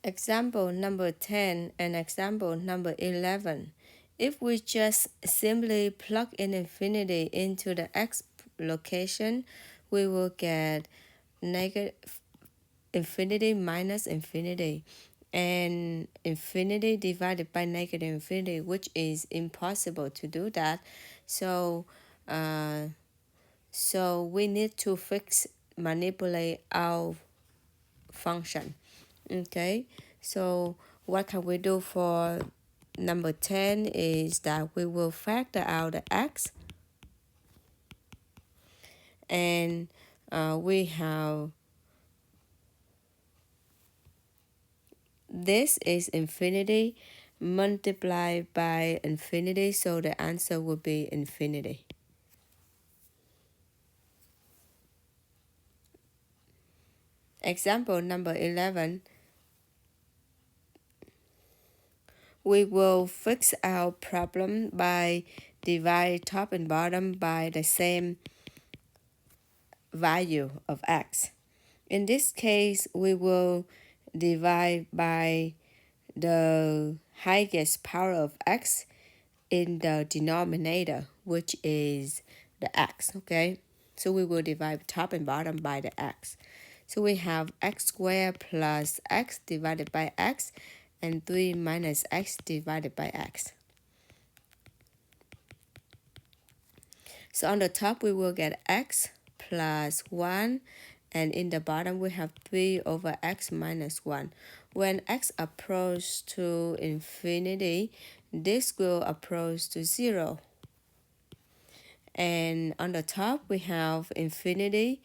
Example number 10 and example number 11. If we just simply plug in infinity into the x location, we will get negative infinity minus infinity and infinity divided by negative infinity, which is impossible to do that. So we need to manipulate our function. Okay, so what can we do for number 10 is that we will factor out the x, and we have this is infinity multiplied by infinity, so the answer will be infinity. Example number 11. We will fix our problem by divide top and bottom by the same value of x. In this case, we will divide by the highest power of x in the denominator, which is the x, okay? So we will divide top and bottom by the x. So we have x squared plus x divided by x, and 3 minus x divided by x. So on the top, we will get x plus 1, and in the bottom, we have 3 over x minus 1. When x approaches to infinity, this will approach to 0. And on the top, we have infinity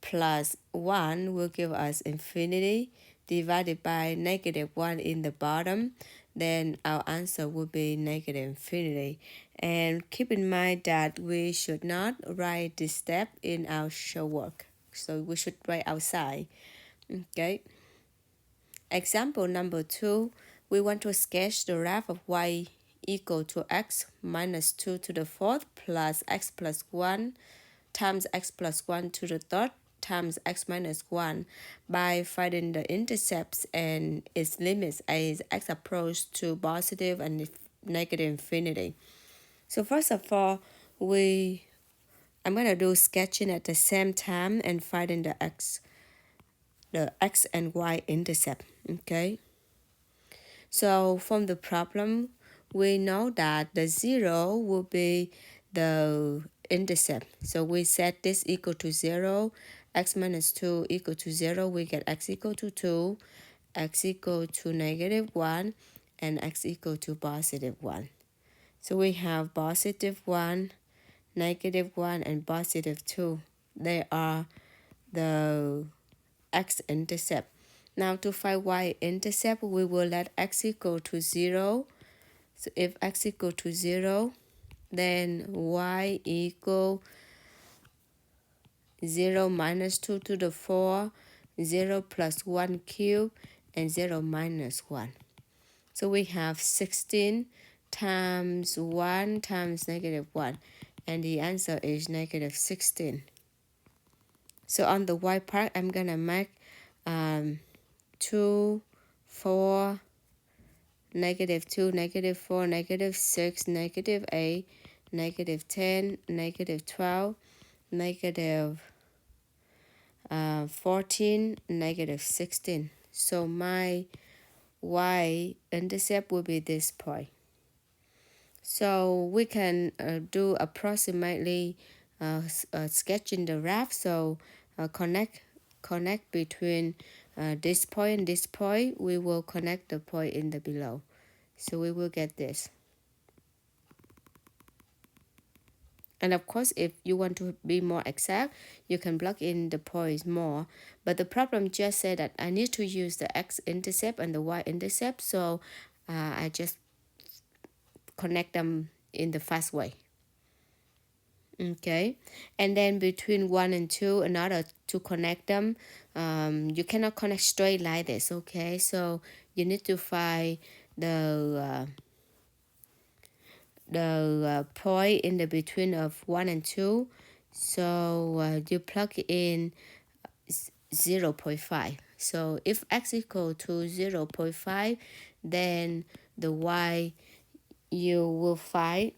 plus 1 will give us infinity divided by negative 1 in the bottom. Then our answer will be negative infinity. And keep in mind that we should not write this step in our show work. So we should write outside. Okay. Example number 2, we want to sketch the graph of y equal to x minus 2 to the fourth plus x plus 1 times x plus 1 to the third times x minus 1 by finding the intercepts and its limits as x approaches to positive and negative infinity. So first of all, I'm going to do sketching at the same time and finding the x and y-intercept, okay? So from the problem, we know that the 0 will be the intercept. So we set this equal to 0, x minus 2 equal to 0, we get x equal to 2, x equal to negative 1, and x equal to positive 1. So we have positive 1, negative 1, and positive 2. They are the x-intercept. Now to find y-intercept, we will let x equal to 0. So if x equal to 0, then y equal 0 minus 2 to the 4, 0 plus 1 cubed, and 0 minus 1. So we have 16 times 1 times negative 1, and the answer is negative 16. So on the y part, I'm going to make 2, 4, negative 2, negative 4, negative 6, negative 8, negative 10, negative 12, negative 14, negative 16. So my y-intercept will be this point. So we can do approximately sketching the graph. So connect between this point and this point. We will connect the point in the below. So we will get this. And of course, if you want to be more exact, you can plug in the points more. But the problem just said that I need to use the x-intercept and the y-intercept. So I just connect them in the fast way. Okay, and then between 1 and 2, in order to connect them, you cannot connect straight like this, okay? So you need to find the point in the between of 1 and 2. So you plug in 0.5. So if x equal to 0.5, then the y you will find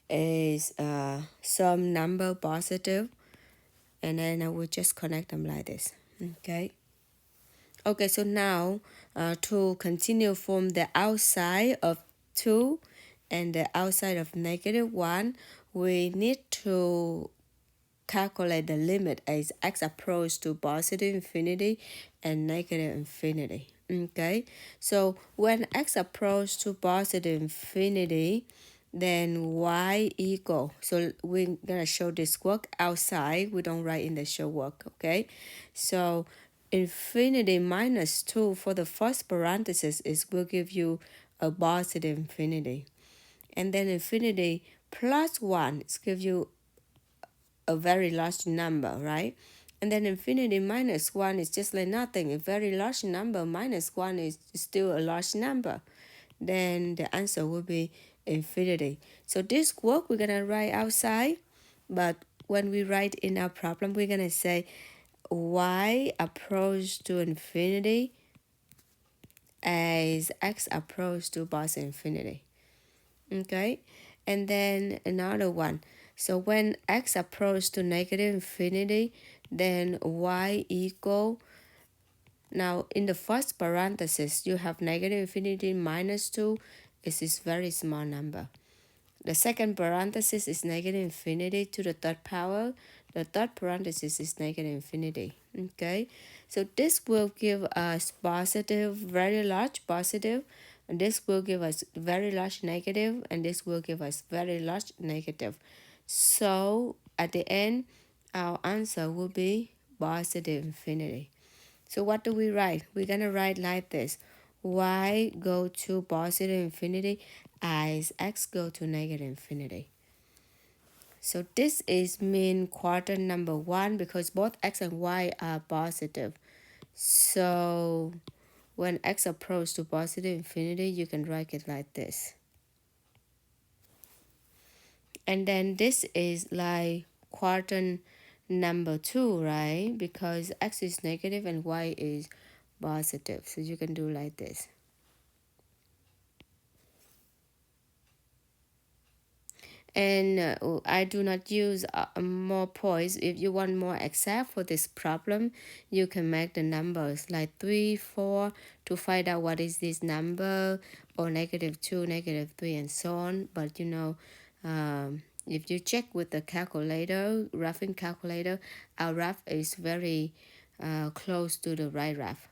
is some number positive, and then I will just connect them like this. Okay, so now to continue from the outside of 2 and the outside of -1, we need to calculate the limit as x approach to positive infinity and negative infinity. Okay, so when x approach to positive infinity, then y equal, so we're gonna show this work outside, we don't write in the show work. Okay, so infinity minus 2 for the first parenthesis is will give you a positive infinity, and then infinity plus 1 is give you a very large number, right? And then infinity minus 1 is just like nothing. A very large number minus 1 is still a large number. Then the answer will be infinity. So this work we're going to write outside, but when we write in our problem, we're going to say y approach to infinity as x approach to positive infinity. Okay, and then another one. So when x approach to negative infinity, then y equal, now in the first parenthesis you have negative infinity minus 2. It's this very small number. The second parenthesis is negative infinity to the third power. The third parenthesis is negative infinity. Okay, so this will give us positive, very large positive, and this will give us very large negative, and this will give us very large negative. So at the end, our answer will be positive infinity. So what do we write? We're going to write like this. Y go to positive infinity as x go to negative infinity. So this is mean quadrant number 1 because both x and y are positive. So when x approaches to positive infinity, you can write it like this. And then this is like quadrant number 2, right? Because x is negative and y is positive. So you can do like this. And I do not use more points. If you want more exact for this problem, you can make the numbers like 3, 4 to find out what is this number, or -2, -3, and so on. But if you check with the calculator, roughing calculator, our rough is very close to the right rough.